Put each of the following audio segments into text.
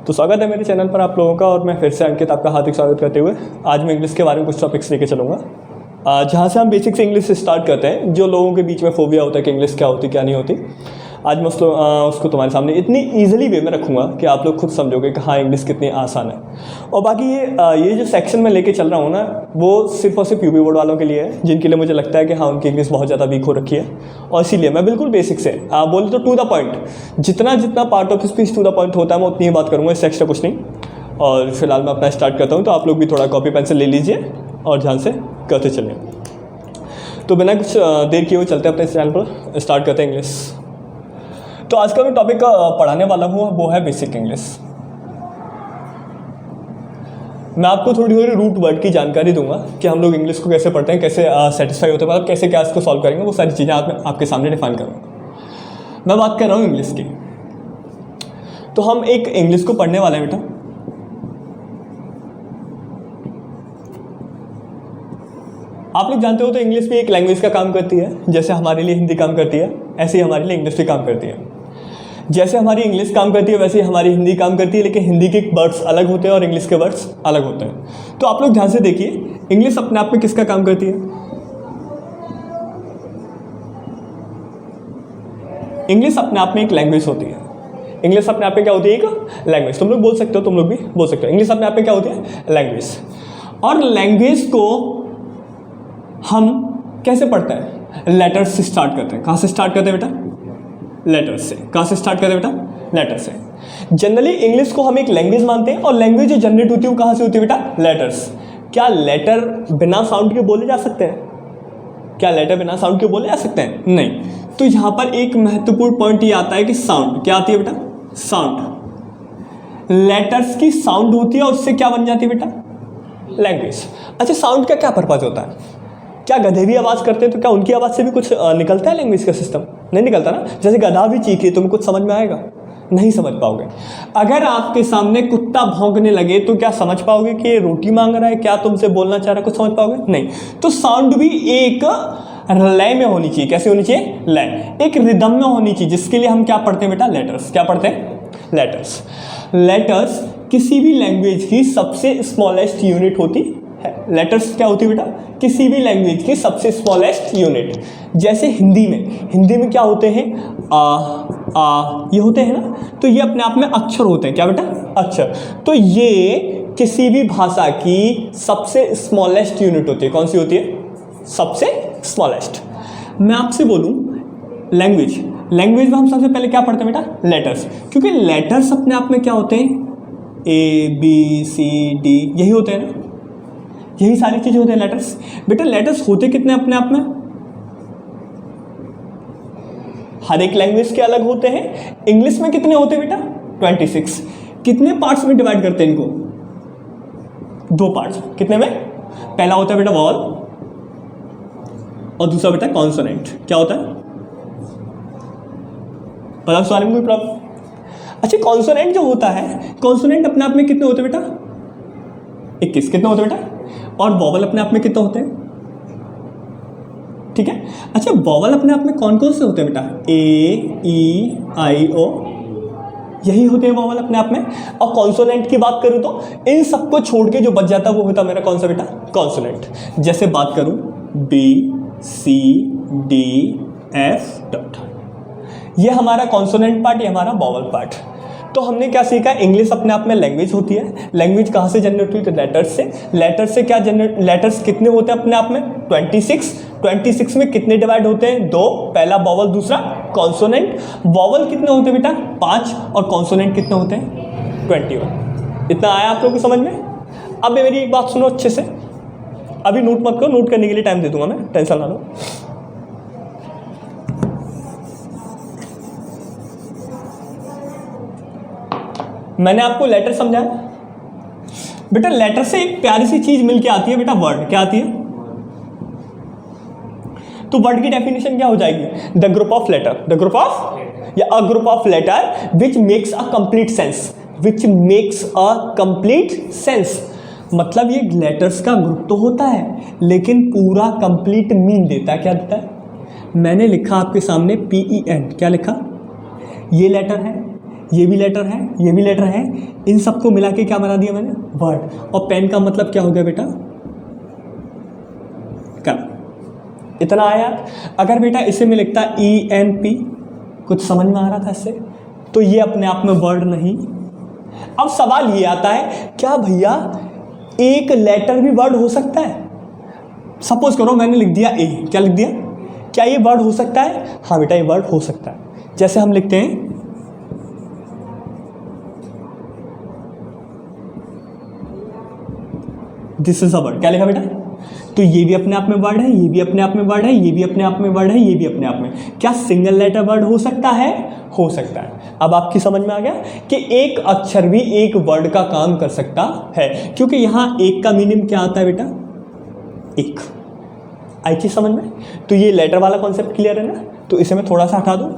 तो स्वागत है मेरे चैनल पर आप लोगों का। और मैं फिर से अंकित आपका हार्दिक स्वागत करते हुए आज मैं इंग्लिश के बारे में कुछ टॉपिक्स लेके चलूँगा, जहाँ से हम बेसिक से इंग्लिश से स्टार्ट करते हैं। जो लोगों के बीच में फोबिया होता है कि इंग्लिश क्या होती क्या नहीं होती, आज मैं उसको तुम्हारे सामने इतनी ईजिली वे में रखूँगा कि आप लोग खुद समझोगे कि हाँ इंग्लिश कितनी आसान है। और बाकी ये जो सेक्शन मैं लेके चल रहा हूँ ना, वो सिर्फ और सिर्फ यूपी बोर्ड वालों के लिए है, जिनके लिए मुझे लगता है कि हाँ उनकी इंग्लिश बहुत ज़्यादा वीक हो रखी है। और इसीलिए मैं बिल्कुल बेसिक से बोले तो टू द पॉइंट, जितना part of speech to the point होता है मैं उतनी ही बात करूँगा, इससे एक्स्ट्रा कुछ नहीं। और फिलहाल मैं अपना स्टार्ट करता हूँ, तो आप लोग भी थोड़ा कॉपी पेंसिल ले लीजिए और ध्यान से करते चलें। तो बिना कुछ देर किए हुए चलते हैं अपने चैनल पर, स्टार्ट करते हैं इंग्लिश। तो आज का मैं टॉपिक पढ़ाने वाला हूँ वो है बेसिक इंग्लिश। मैं आपको थोड़ी रूट वर्ड की जानकारी दूंगा कि हम लोग इंग्लिश को कैसे पढ़ते हैं, कैसे सेटिस्फाई होते हैं, मतलब कैसे क्या इसको सॉल्व करेंगे, वो सारी चीज़ें आपके सामने डिफाइन करूँगा। मैं बात कर रहा हूँ इंग्लिश की। तो हम एक इंग्लिश को पढ़ने वाले हैं बेटा। आप लोग जानते हो तो इंग्लिश भी एक लैंग्वेज का काम करती है। जैसे हमारे लिए हिंदी काम करती है, ऐसे ही हमारे लिए इंग्लिश भी काम करती है। जैसे हमारी इंग्लिश काम करती है वैसे ही हमारी हिंदी काम करती है, लेकिन हिंदी के वर्ड्स अलग होते हैं और इंग्लिश के वर्ड्स अलग होते हैं। तो आप लोग ध्यान से देखिए, इंग्लिश अपने आप में किसका काम करती है? इंग्लिश अपने आप में एक लैंग्वेज होती है। इंग्लिश अपने आप में क्या होती है? एक लैंग्वेज। तुम लोग बोल सकते हो, तुम लोग भी बोल सकते हो। इंग्लिश अपने आप में क्या होती है? लैंग्वेज। और लैंग्वेज को हम कैसे पढ़ते हैं? लेटर्स से स्टार्ट करते हैं। कहाँ से स्टार्ट करते हैं बेटा? लेटर से। कहाँ से स्टार्ट करते हैं बेटा? लेटर से। जनरली इंग्लिश को हम एक लैंग्वेज मानते हैं, और लैंग्वेज जो जनरेट होती है वो कहाँ से होती है बेटा? लेटर्स। क्या लेटर बिना साउंड के बोले जा सकते हैं? क्या लेटर बिना साउंड के बोले जा सकते हैं? नहीं। तो यहाँ पर एक महत्वपूर्ण पॉइंट ये आता है कि साउंड क्या आती है बेटा? साउंड। लेटर्स की साउंड होती है और उससे क्या बन जाती है बेटा? लैंग्वेज। अच्छा, साउंड का क्या पर्पज होता है? क्या गधे भी आवाज़ करते हैं तो क्या उनकी आवाज़ से भी कुछ निकलता है लैंग्वेज का सिस्टम? नहीं निकलता ना। जैसे गधा भी चीखे, तुम्हें कुछ समझ में आएगा? नहीं समझ पाओगे। अगर आपके सामने कुत्ता भौंकने लगे तो क्या समझ पाओगे कि ये रोटी मांग रहा है? क्या तुमसे बोलना चाह रहा है? कुछ समझ पाओगे? नहीं। तो साउंड भी एक लय में होनी चाहिए। कैसे होनी चाहिए? लय। एक रिदम में होनी चाहिए, जिसके लिए हम क्या पढ़ते हैं बेटा? लेटर्स। क्या पढ़ते हैं? लेटर्स। लेटर्स किसी भी लैंग्वेज की सबसे स्मॉलेस्ट यूनिट होती है। लेटर्स क्या होती है बेटा? किसी भी लैंग्वेज की सबसे स्मॉलेस्ट यूनिट। जैसे हिंदी में क्या होते हैं? ये होते हैं ना, तो ये अपने आप में अक्षर होते हैं। क्या बेटा? अक्षर। तो ये किसी भी भाषा की सबसे स्मॉलेस्ट यूनिट होती है। कौन सी होती है? सबसे स्मॉलेस्ट। मैं आपसे बोलूं लैंग्वेज में हम सबसे पहले क्या पढ़ते हैं बेटा? लेटर्स। क्योंकि लेटर्स अपने आप में क्या होते हैं? ABCD यही होते हैं ना, यही सारी चीजें होते हैं लेटर्स। बेटा लेटर्स होते कितने अपने आप में? हर एक लैंग्वेज के अलग होते हैं। इंग्लिश में कितने होते हैं बेटा? 26। कितने पार्ट्स में डिवाइड करते हैं इनको? 2 पार्ट्स। कितने में? पहला होता है बेटा वॉवल और दूसरा बेटा कॉन्सोनेंट। क्या होता है? पता उस बारे में कोई प्रॉब्लम? अच्छा, कॉन्सोनेंट जो होता है, कॉन्सोनेंट अपने आप में कितने होते हैं बेटा? 21। कितने होते हैं बेटा? और वॉवल अपने आप में कितने होते हैं? ठीक है। अच्छा, वॉवल अपने आप में कौन कौन से होते हैं बेटा? A, E, I, O यही होते हैं वॉवल अपने आप में। और कॉन्सोनेंट की बात करूं तो इन सबको छोड़ के जो बच जाता है वो होता मेरा कौन सा बेटा? कॉन्सोनेंट। जैसे बात करूं B, C, D, F dot, ये हमारा कॉन्सोनेंट पार्ट, ये हमारा वॉवल पार्ट। तो हमने क्या सीखा? इंग्लिश अपने आप में लैंग्वेज होती है। लैंग्वेज कहाँ से जनरेट हुई? तो लेटर्स से। लेटर्स से क्या जनरेट? लेटर्स कितने होते हैं अपने आप में? 26। 26 में कितने डिवाइड होते हैं? 2। पहला वॉवल, दूसरा कॉन्सोनेंट। वॉवल कितने होते हैं बेटा? 5। और कॉन्सोनेंट कितने होते हैं? 21। इतना आया आप लोगों को समझ में? अब मेरी एक बात सुनो अच्छे से, अभी नोट मत करो, नोट करने के लिए टाइम दे दूंगा मैं, टेंशन ना लो। मैंने आपको लेटर समझाया बेटा। लेटर से एक प्यारी सी चीज मिलके आती है बेटा, वर्ड। क्या आती है? तो वर्ड की डेफिनेशन क्या हो जाएगी? The group of letter, the group of या a group of letter which makes a complete sense, which makes a complete sense. मतलब ये लेटर्स का ग्रुप तो होता है लेकिन पूरा कंप्लीट मीन देता है। क्या देता है? मैंने लिखा आपके सामने PEN। क्या लिखा? ये लेटर है, ये भी लेटर है, ये भी लेटर है, इन सबको मिला के क्या बना दिया मैंने? वर्ड। और पेन का मतलब क्या हो गया बेटा? कलम। इतना आया। अगर बेटा इसे मैं लिखता ENP, कुछ समझ में आ रहा था इससे? तो ये अपने आप में वर्ड नहीं। अब सवाल ये आता है, क्या भैया एक लेटर भी वर्ड हो सकता है? सपोज करो मैंने लिख दिया ए, क्या लिख दिया? क्या ये वर्ड हो सकता है? हाँ बेटा ये वर्ड हो सकता है। जैसे हम लिखते हैं दिस इज अ वर्ड, क्या लिखा बेटा? तो ये भी अपने आप में वर्ड है, ये भी अपने आप में वर्ड है, ये भी अपने आप में वर्ड है, ये भी अपने आप में। क्या सिंगल लेटर वर्ड हो सकता है? हो सकता है। अब आपकी समझ में आ गया कि एक अक्षर भी एक वर्ड का काम कर सकता है, क्योंकि यहां एक का मीनिंग क्या आता है बेटा? एक। आई चीज समझ में? तो ये लेटर वाला कॉन्सेप्ट क्लियर है ना? तो इसे मैं थोड़ा सा हटा दूं।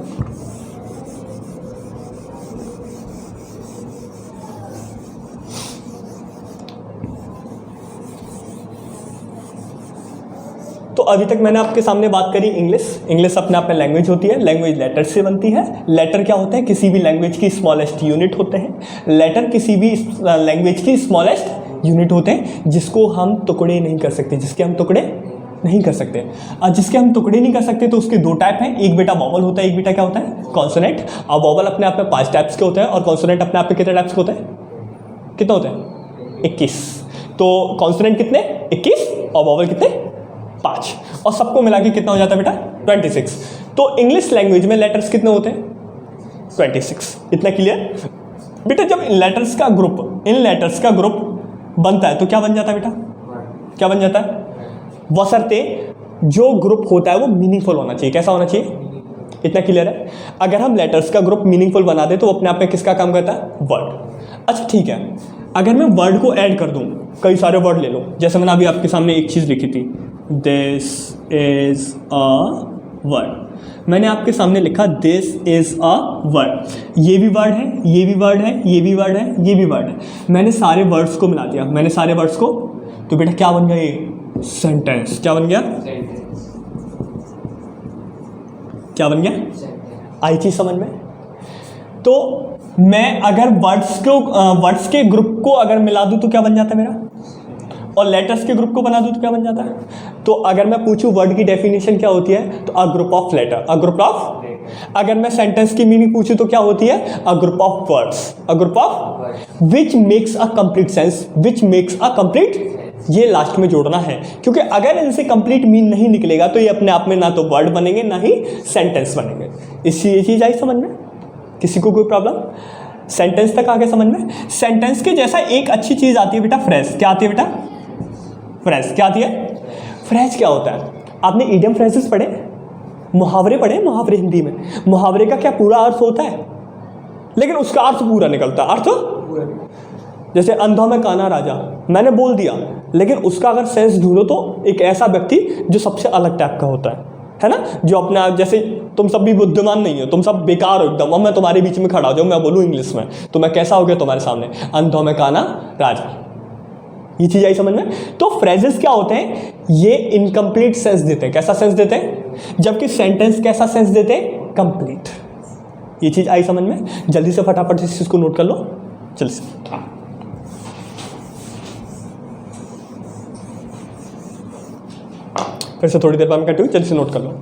तो अभी तक मैंने आपके सामने बात करी इंग्लिश अपने आप में लैंग्वेज होती है। लैंग्वेज लेटर से बनती है। लेटर क्या होता है? किसी भी लैंग्वेज की स्मॉलेस्ट यूनिट होते हैं। लेटर किसी भी लैंग्वेज की स्मॉलेस्ट यूनिट होते हैं जिसको हम टुकड़े नहीं कर सकते, जिसके हम टुकड़े नहीं कर सकते। जिसके हम टुकड़े नहीं कर सकते तो उसके दो टाइप हैं। एक बेटा वॉवल होता है, एक बेटा क्या होता है? कॉन्सोनेंट। अब वॉवल अपने आप में 5 टाइप्स के होते हैं और कॉन्सोनेंट अपने आप में कितने टाइप्स के होते हैं? कितने होते हैं? 21। तो कॉन्सोनेंट कितने? 21 और वॉवल कितने? 5। और सबको मिला के कितना हो जाता है बेटा? 26। तो इंग्लिश लैंग्वेज में लेटर्स कितने होते हैं? 26। इतना क्लियर बेटा? जब इन लेटर्स का ग्रुप बनता है तो क्या बन जाता है बेटा? क्या बन जाता है? बशर्ते जो ग्रुप होता है वो मीनिंगफुल होना चाहिए। कैसा होना चाहिए? इतना क्लियर है? अगर हम लेटर्स का ग्रुप मीनिंगफुल बना दे तो अपने आप में किसका काम करता है? वर्ड। अच्छा ठीक है, अगर मैं वर्ड को ऐड कर दूं, कई सारे वर्ड ले लो, जैसे मैंने अभी आपके सामने एक चीज़ लिखी थी, दिस इज अ वर्ड। मैंने आपके सामने लिखा दिस इज अ वर्ड। ये भी वर्ड है, ये भी वर्ड है, ये भी वर्ड है, ये भी वर्ड है। मैंने सारे वर्ड्स को मिला दिया, मैंने सारे वर्ड्स को, तो बेटा क्या बन गया? ये सेंटेंस। क्या बन गया? क्या बन गया? आई चीज समझ में? तो मैं अगर वर्ड्स के ग्रुप को अगर मिला दूं तो क्या बन जाता है मेरा? और लेटर्स के ग्रुप को बना दूं तो क्या बन जाता है? तो अगर मैं पूछूं वर्ड की डेफिनेशन क्या होती है, तो a group of letter, a group of. अगर मैं सेंटेंस की मीनिंग पूछूं तो क्या होती है? अ group of words, a group of which makes a complete sense, which makes a complete. ये लास्ट में जोड़ना है, क्योंकि अगर इनसे कंप्लीट मीन नहीं निकलेगा तो ये अपने आप में ना तो वर्ड बनेंगे ना ही सेंटेंस बनेंगे। ये चीज आई समझ में? किसी को कोई प्रॉब्लम? सेंटेंस तक आगे समझ में? सेंटेंस के जैसा एक अच्छी चीज आती है बेटा, फ्रेज। क्या आती है बेटा? फ्रेज। क्या आती है? फ्रेज क्या होता है? आपने इडियम फ्रेजेस पढ़े, मुहावरे पढ़े? मुहावरे हिंदी में मुहावरे का क्या पूरा अर्थ होता है? लेकिन उसका अर्थ पूरा निकलता है। अर्थ जैसे अंधा में काना राजा, मैंने बोल दिया, लेकिन उसका अगर सेंस ढूंढो तो एक ऐसा व्यक्ति जो सबसे अलग टाइप का होता है ना? जो अपने आप, जैसे तुम सब भी बुद्धिमान नहीं हो, तुम सब बेकार हो एकदम, और मैं तुम्हारे बीच में खड़ा हो जाऊँ, मैं बोलूँ इंग्लिश में, तो मैं कैसा हो गया तुम्हारे सामने? अंधों में काना राजा। ये चीज आई समझ में? तो फ्रेजेस क्या होते हैं? ये इनकम्प्लीट सेंस देते हैं। कैसा सेंस देते हैं? जबकि सेंटेंस कैसा सेंस देते हैं? कंप्लीट। ये चीज आई समझ में? जल्दी से फटाफट इस चीज को नोट कर लो जल्दी से। फिर से थोड़ी देर बाद मैं कटूँ, जल्दी से नोट कर लो।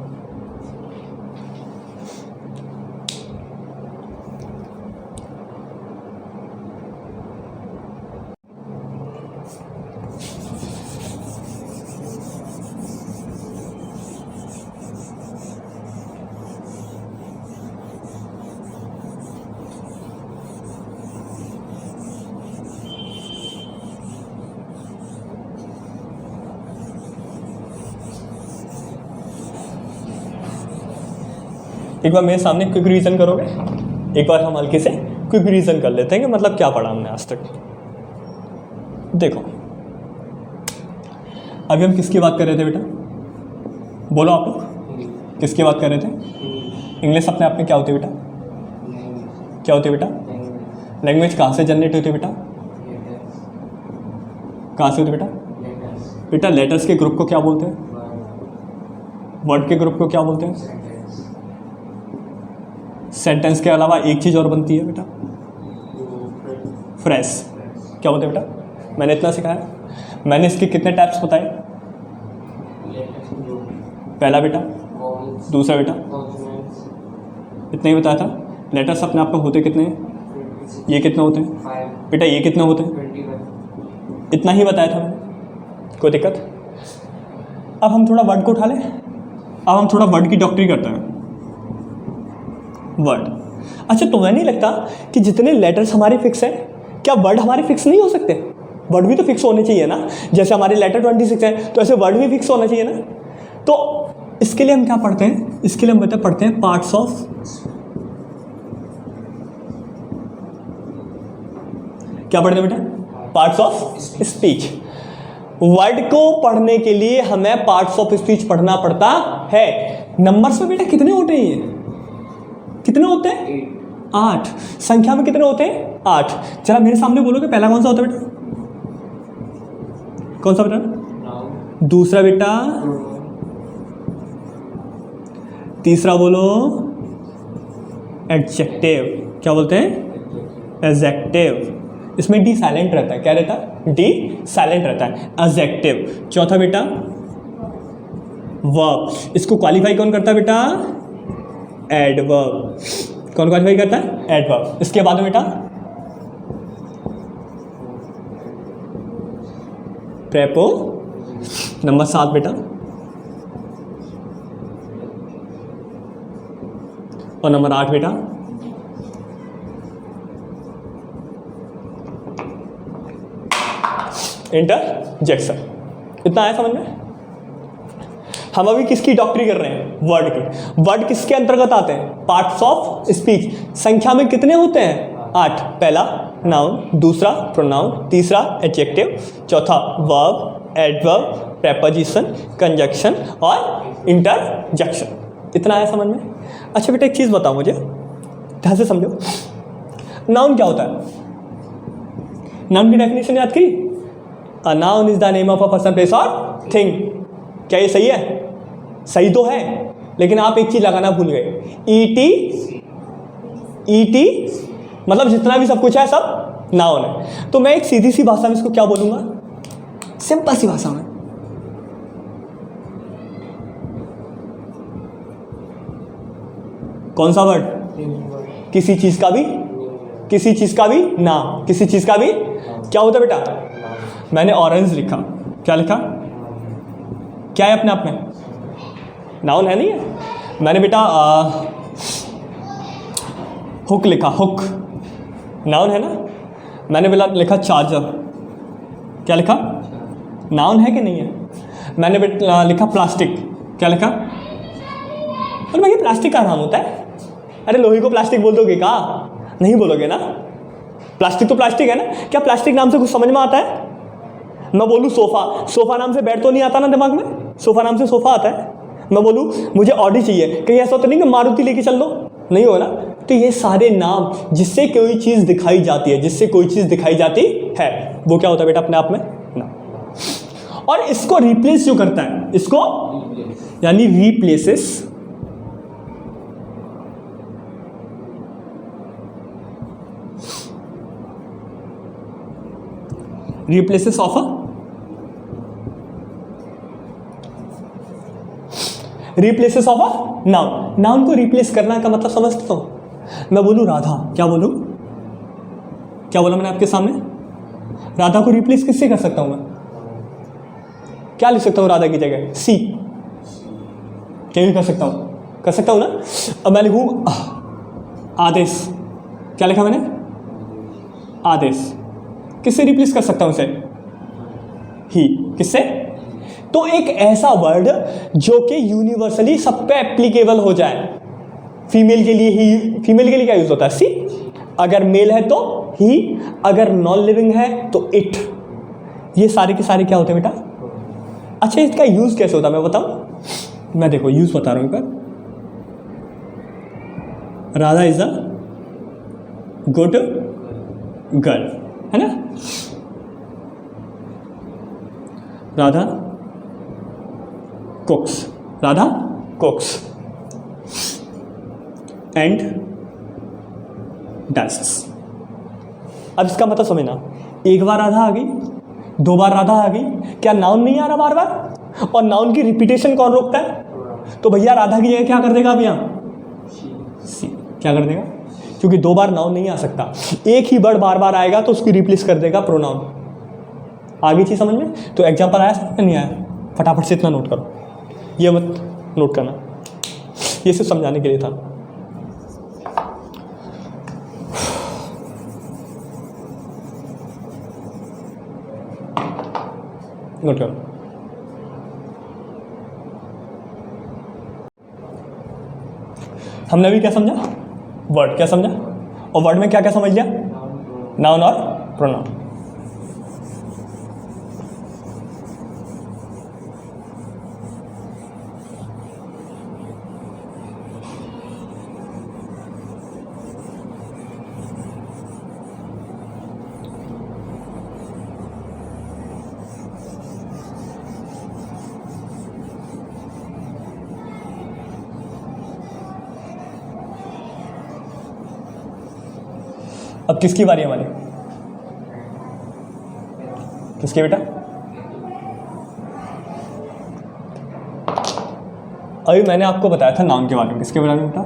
एक बार मेरे सामने क्विक रिवीजन करोगे? एक बार हम हल्के से क्विक रिवीजन कर लेते हैं कि मतलब क्या पढ़ा हमने आज तक। देखो अभी हम किसकी बात कर रहे थे बेटा? बोलो आप लोग, किसकी बात कर रहे थे? इंग्लिश अपने आप में क्या होती है बेटा? क्या होती है बेटा? लैंग्वेज कहाँ से जनरेट होती है बेटा? कहाँ से होती है बेटा? बेटा लेटर्स के ग्रुप को क्या बोलते हैं? वर्ड के ग्रुप को क्या बोलते हैं? सेंटेंस के अलावा एक चीज़ और बनती है बेटा, फ्रेश। क्या बोलते हैं बेटा? मैंने इतना सिखाया। मैंने इसके कितने टाइप्स बताए? पहला बेटा, दूसरा बेटा, इतना ही बताया था। लेटर्स अपने आप में होते कितने हैं? ये कितने होते हैं बेटा? ये कितने होते हैं? इतना ही बताया था मैंने, कोई दिक्कत? अब हम थोड़ा वर्ड को उठा लें। अब हम थोड़ा वर्ड की डॉक्टरी करते हैं। वर्ड, अच्छा तुम्हें नहीं लगता कि जितने लेटर्स हमारे फिक्स हैं, क्या वर्ड हमारे फिक्स नहीं हो सकते? वर्ड भी तो फिक्स होने चाहिए ना। जैसे हमारे लेटर 26 है तो ऐसे वर्ड भी फिक्स होना चाहिए ना। तो इसके लिए हम क्या पढ़ते हैं? इसके लिए हम पढ़ते हैं पार्ट्स ऑफ, क्या पढ़ते हैं बेटा? Parts of speech. वर्ड को पढ़ने के लिए हमें पार्ट्स ऑफ स्पीच पढ़ना पड़ता है। नंबर्स में बेटा कितने होते हैं? कितने होते हैं? 8। संख्या में कितने होते हैं? 8। जरा मेरे सामने बोलोगे पहला कौन सा होता है बेटा? कौन सा बेटा? दूसरा बेटा? तीसरा बोलो? एडजेक्टिव। क्या बोलते हैं? एडजेक्टिव। इसमें डी साइलेंट रहता है। क्या रहता है? डी साइलेंट रहता है, एडजेक्टिव। चौथा बेटा? वर्ब। इसको क्वालिफाई कौन करता है बेटा? एडवर्ब। कौन क्वालिफाई करता है? एडवर्ब। इसके बाद में बेटा प्रेपो। नंबर 7 बेटा, और नंबर 8 बेटा इंटरजेक्शन। इतना आया समझ में? हम अभी किसकी डॉक्टरी कर रहे हैं? वर्ड की। वर्ड किसके अंतर्गत आते हैं? Parts of speech. संख्या में कितने होते हैं? 8। पहला नाउन, दूसरा प्रोनाउन, तीसरा एडजेक्टिव, चौथा वर्ब, एडवर्ब, प्रेपोजिशन, कंजक्शन और इंटरजेक्शन। इतना आया समझ में? अच्छा बेटा एक चीज़ बताओ मुझे, ध्यान से समझो। नाउन क्या होता है? नाउन की डेफिनेशन याद की? A noun is the name of a person, place और थिंग। क्या ये सही है? सही तो है, लेकिन आप एक चीज लगाना भूल गए। ईटी मतलब जितना भी सब कुछ है सब नाउन है। तो मैं एक सीधी सी भाषा में इसको क्या बोलूंगा? सिंपल सी भाषा में कौन सा वर्ड? किसी चीज का भी, किसी चीज का भी नाम, किसी चीज का भी क्या होता है बेटा? मैंने ऑरेंज लिखा, क्या लिखा? क्या है अपने आप में? नाउन है नहीं है? मैंने बेटा हुक लिखा, हुक नाउन है ना? मैंने बेटा लिखा चार्जर, क्या लिखा? नाउन है कि नहीं है? मैंने बेटा लिखा प्लास्टिक, क्या लिखा? और भाई प्लास्टिक का नाम होता है? अरे लोहे को प्लास्टिक बोल दोगे क्या? नहीं बोलोगे ना। प्लास्टिक तो प्लास्टिक है ना। क्या प्लास्टिक नाम से कुछ समझ में आता है? मैं बोलूँ सोफ़ा, सोफ़ा नाम से बेड तो नहीं आता ना दिमाग में? सोफ़ा नाम से सोफ़ा आता है। मैं बोलूँ मुझे ऑडी चाहिए, कहीं ऐसा तो नहीं कि मारुति लेके चल दो? नहीं हो ना। तो ये सारे नाम जिससे कोई चीज़ दिखाई जाती है, जिससे कोई चीज़ दिखाई जाती है, वो क्या होता है बेटा अपने आप में? नाम। और इसको रिप्लेस जो करता है, इसको यानी replaces, replaces of a, replaces of a noun. Noun को रिप्लेस करना का मतलब समझते हो? मैं बोलूं राधा, क्या बोलूं? क्या बोला मैंने आपके सामने? राधा को रिप्लेस किससे कर सकता हूं मैं? क्या लिख सकता हूं राधा की जगह? सी। क्या भी कर सकता हूं? कर सकता हूं ना। अब मैं लिखूं आदेश, क्या लिखा मैंने? आदेश। किससे रिप्लेस कर सकता हूं इसे? ही। किससे? तो एक ऐसा वर्ड जो कि यूनिवर्सली सब पे एप्लीकेबल हो जाए। फीमेल के लिए ही, फीमेल के लिए क्या यूज होता है? सी। अगर मेल है तो ही, अगर नॉन लिविंग है तो इट। ये सारे के सारे क्या होते हैं बेटा? अच्छा इसका यूज कैसे होता है मैं बताऊं? मैं देखो यूज बता रहा हूं इनका। Radha is a good girl, है ना? Radha cooks, Radha cooks and dances। अब इसका मतलब समझना, एक बार राधा आ गई, दो बार राधा आ गई, क्या नाउन नहीं आ रहा बार बार? और नाउन की रिपीटेशन कौन रोकता है? तो भैया राधा की जगह क्या कर देगा अब यहाँ? सी। क्या कर देगा? क्योंकि दो बार नाउन नहीं आ सकता, एक ही वर्ड बार बार आएगा तो उसकी रिप्लेस कर देगा प्रोनाउन। आ गई चीज़ समझ में? तो एग्जाम्पल आया समझ में? नहीं आया? फटाफट से इतना नोट करो, ये मत नोट करना, ये सिर्फ समझाने के लिए था। नोट करो। हमने अभी क्या समझा? वर्ड क्या समझा, और वर्ड में क्या क्या समझ लिया? नाउन और प्रोनाउन। अब किसकी बारी है हमारी? किसके बेटा? अभी मैंने आपको बताया था नाउन के बारे में। किसके बारे में बेटा?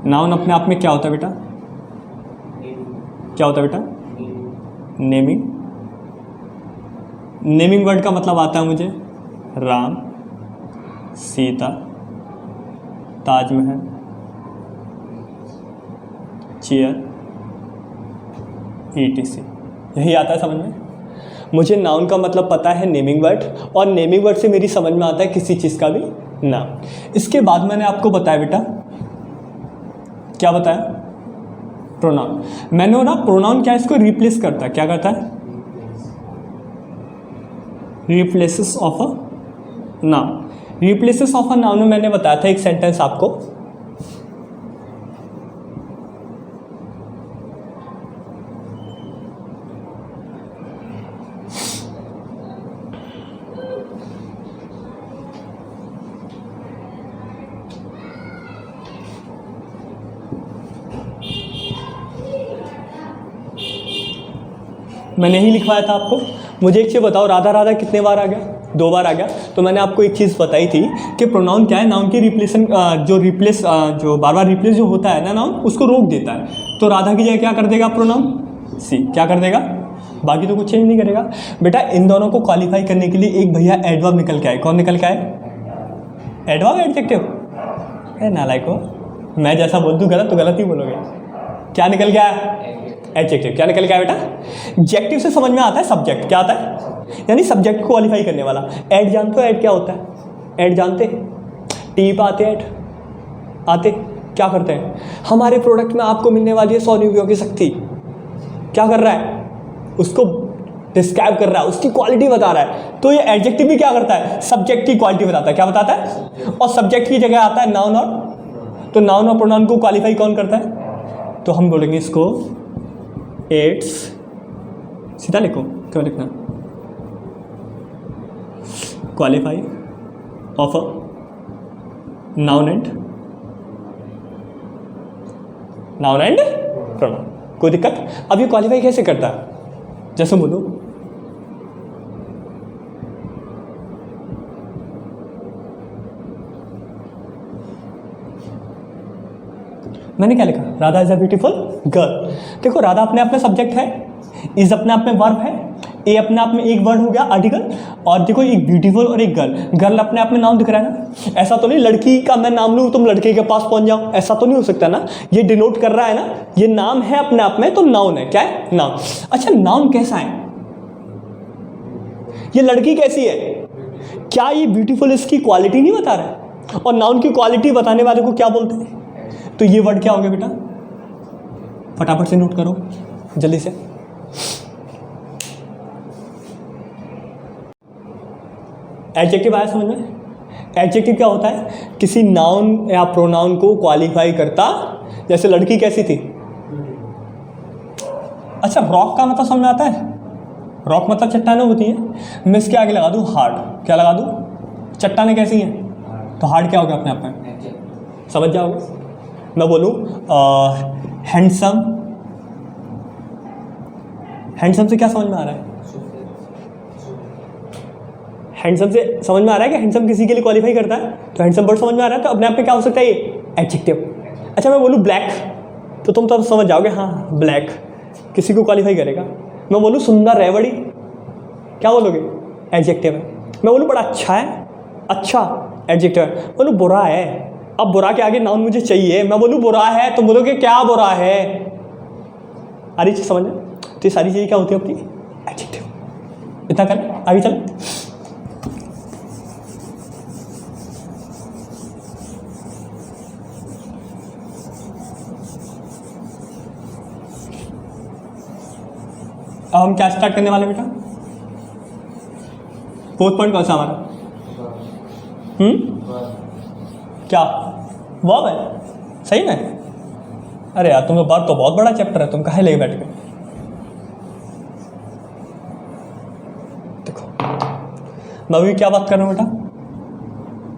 नाउन अपने आप में क्या होता है बेटा? क्या होता है बेटा? नेमिंग। नेमिंग वर्ड का मतलब आता है मुझे राम, सीता, ताजमहल, चेयर, ETC, यही आता है समझ में। मुझे नाउन का मतलब पता है नेमिंग वर्ड, और नेमिंग वर्ड से मेरी समझ में आता है किसी चीज़ का भी नाम। इसके बाद मैंने आपको बताया बेटा, क्या बताया? प्रोनाउन। मैंने ना प्रोनाउन क्या इसको रिप्लेस करता है, क्या करता है? Replaces of a noun. Replaces of a noun में मैंने बताया था एक सेंटेंस आपको, मैंने ही लिखवाया था आपको। मुझे एक चीज़ बताओ, राधा राधा कितने बार आ गया? दो बार आ गया। तो मैंने आपको एक चीज़ बताई थी कि प्रोनाउन क्या है, नाउन की रिप्लेसन जो बार बार रिप्लेस जो होता है ना नाउन, उसको रोक देता है। तो राधा की जगह क्या कर देगा प्रोनाउन? सी। क्या कर देगा? बाकी तो कुछ चेंज नहीं करेगा बेटा। इन दोनों को क्वालिफाई करने के लिए एक भैया एडवर्ब निकल के आए। कौन निकल के आए? Adverb, adjective. अरे नालायक हो, मैं जैसा बोल दूँ गलत तो गलत ही बोलोगे। क्या निकल के आया? एडजेक्टिव। क्या निकल के आया बेटा? एडजेक्टिव से समझ में आता है सब्जेक्ट। क्या आता है? यानी सब्जेक्ट को क्वालिफाई करने वाला। ऐड जानते हो? ऐड क्या होता है? ऐड जानते? टी पे आते ऐड आते क्या करते हैं? हमारे प्रोडक्ट में आपको मिलने वाली है 100 यूनियों की शक्ति। क्या कर रहा है? उसको डिस्क्राइब कर रहा है, उसकी क्वालिटी बता रहा है। तो ये एडजेक्टिव भी क्या करता है? सब्जेक्ट की क्वालिटी बताता है। क्या बताता है? और सब्जेक्ट की जगह आता है नाउन और, तो नाउन और प्रोनाउन को क्वालिफाई कौन करता है? तो हम बोलेंगे इसको एड्स, सीधा लिखो, क्यों लिखना? Qualify of a noun and pronoun. कोई दिक्कत? अब ये क्वालिफाई कैसे करता है? जैसे बोलो, मैंने क्या लिखा? Radha is a beautiful girl. देखो राधा अपने आप में सब्जेक्ट है, इज अपने आप में वर्ब है, ए अपने आप में एक वर्ड हो गया आर्टिकल, और देखो एक ब्यूटीफुल और एक गर्ल। गर्ल अपने आप में नाउन दिख रहा है ना। ऐसा तो नहीं लड़की का मैं नाम लूँ तुम लड़के के पास पहुंच जाओ, ऐसा तो नहीं हो सकता ना। ये डिनोट कर रहा है ना, ये नाम है अपने आप में, तो नाउन है। क्या है? नाउन। अच्छा नाउन कैसा है? ये लड़की कैसी है? क्या ये ब्यूटीफुल इसकी क्वालिटी नहीं बता रहा है? और नाउन की क्वालिटी बताने वाले को क्या बोलते हैं? तो ये वर्ड क्या हो गया बेटा? फटाफट से नोट करो जल्दी से। एडजेक्टिव आया समझ में? एडजेक्टिव क्या होता है? किसी नाउन या प्रोनाउन को क्वालिफाई करता। जैसे लड़की कैसी थी? अच्छा रॉक का मतलब समझ में आता है? रॉक मतलब चट्टानें होती हैं। मैं इसके आगे लगा दूँ हार्ड। क्या लगा दूँ? चट्टानें कैसी हैं? तो हार्ड क्या हो गया अपने आप में? समझ जाओगे? मैं बोलूँ हैंडसम, हैंडसम से क्या समझ में आ रहा है? हैंडसम से समझ में आ रहा है कि हैंडसम किसी के लिए क्वालिफाई करता है, तो हैंडसम वर्ड समझ में आ रहा है, तो अपने आप में क्या हो सकता है ये? एडजेक्टिव। अच्छा मैं बोलूँ ब्लैक, तो तुम तब समझ जाओगे हाँ ब्लैक किसी को क्वालिफाई करेगा। मैं बोलूँ सुंदर है बड़ी, क्या बोलोगे? एडजेक्टिव है। मैं बोलूँ बड़ा अच्छा है, अच्छा एडजेक्टिव है। बोलूँ बुरा है, अब बुरा के आगे नाउन मुझे चाहिए, मैं बोलूँ बुरा है, तुम बोलोगे क्या बुरा है? आ रही चीज़ समझ में? तो ये सारी चीज़ें क्या होती है अपनी? एडजेक्टिव। इतना करें, आगे चलें। अब हम क्या स्टार्ट करने वाले बेटा? फोर्थ पॉइंट कौन सा हमारा? क्या वर्ब है? सही में? अरे यार तुम्हें वर्ब तो बहुत बड़ा चैप्टर है, तुम काहे लेके बैठ गए? देखो मैं अभी क्या बात कर रहा हूँ बेटा?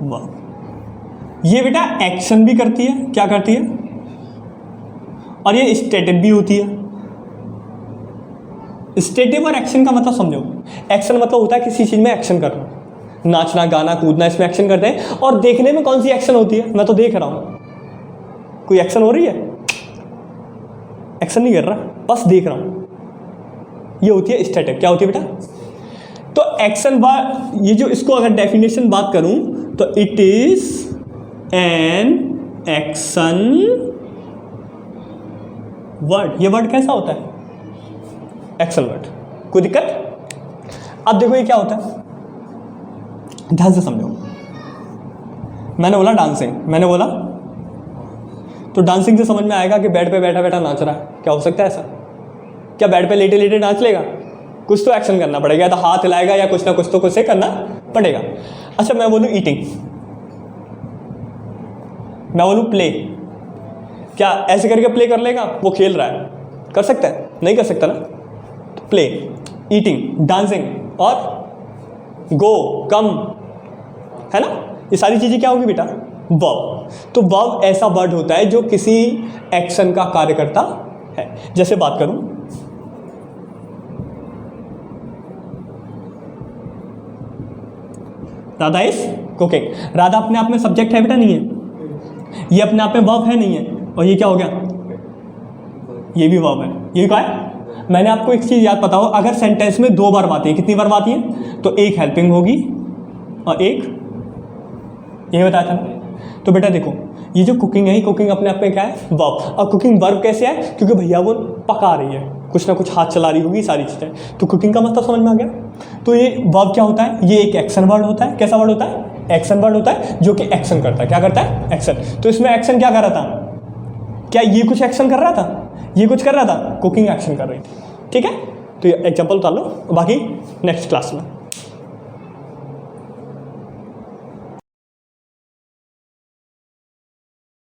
वर्ब। ये बेटा एक्शन भी करती है, क्या करती है? और ये स्टेटिव भी होती है। स्टेटिव और एक्शन का मतलब समझो। एक्शन मतलब होता है किसी चीज़ में एक्शन करना, नाचना गाना कूदना, इसमें एक्शन करते हैं। और देखने में कौन सी एक्शन होती है? मैं तो देख रहा हूँ, कोई एक्शन हो रही है? एक्शन नहीं कर रहा, बस देख रहा हूँ। ये होती है स्टेटिव। क्या होती है बेटा? तो एक्शन ये जो इसको अगर डेफिनेशन बात करूँ तो it is an action word. ये वर्ड कैसा होता है? Action word. कोई दिक्कत? अब देखो ये क्या होता है, ध्यान से समझो। मैंने बोला डांसिंग, मैंने बोला तो डांसिंग से समझ में आएगा कि बेड पे बैठा बैठा नाच रहा है। क्या हो सकता है ऐसा? क्या बेड पे लेटे लेटे नाच लेगा? कुछ तो एक्शन करना पड़ेगा, या तो हाथ हिलाएगा या कुछ ना कुछ तो कुछ से करना पड़ेगा। अच्छा मैं बोलूँ ईटिंग, मैं बोलूँ प्ले, क्या ऐसे करके प्ले कर लेगा? वो खेल रहा है, कर सकता है? नहीं कर सकता ना। प्ले, ईटिंग, डांसिंग और गो, कम, है ना? ये सारी चीज़ें क्या होगी बेटा? वर्ब। तो वर्ब ऐसा वर्ड होता है जो किसी एक्शन का कार्य करता है। जैसे बात करूं, राधा इज कुकिंग। राधा अपने आप में सब्जेक्ट है बेटा? नहीं है। ये अपने आप में वर्ब है? नहीं है। और ये क्या हो गया? ये भी वर्ब है। ये क्या है? मैंने आपको एक चीज़ याद बताओ, अगर सेंटेंस में दो वर्ब आती है, कितनी वर्ब आती है? तो एक हेल्पिंग होगी और एक, ये बताया था ना। तो बेटा देखो ये जो कुकिंग है, कुकिंग अपने आप में क्या है? वर्ब। और कुकिंग वर्ब कैसे है? क्योंकि भैया वो पका रही है, कुछ ना कुछ हाथ चला रही होगी, सारी चीज़ें। तो कुकिंग का मतलब समझ में आ गया। तो ये वर्ब क्या होता है? ये एक एक्शन वर्ड होता है। कैसा वर्ड होता है? एक्शन वर्ड होता है जो कि एक्शन करता है। क्या करता है? एक्शन। तो इसमें एक्शन क्या कर रहा था? क्या ये कुछ एक्शन कर रहा था? ये कुछ कर रहा था? कुकिंग एक्शन कर रही थी। ठीक है, तो ये एग्जाम्पल उतार लो, बाकी नेक्स्ट क्लास में।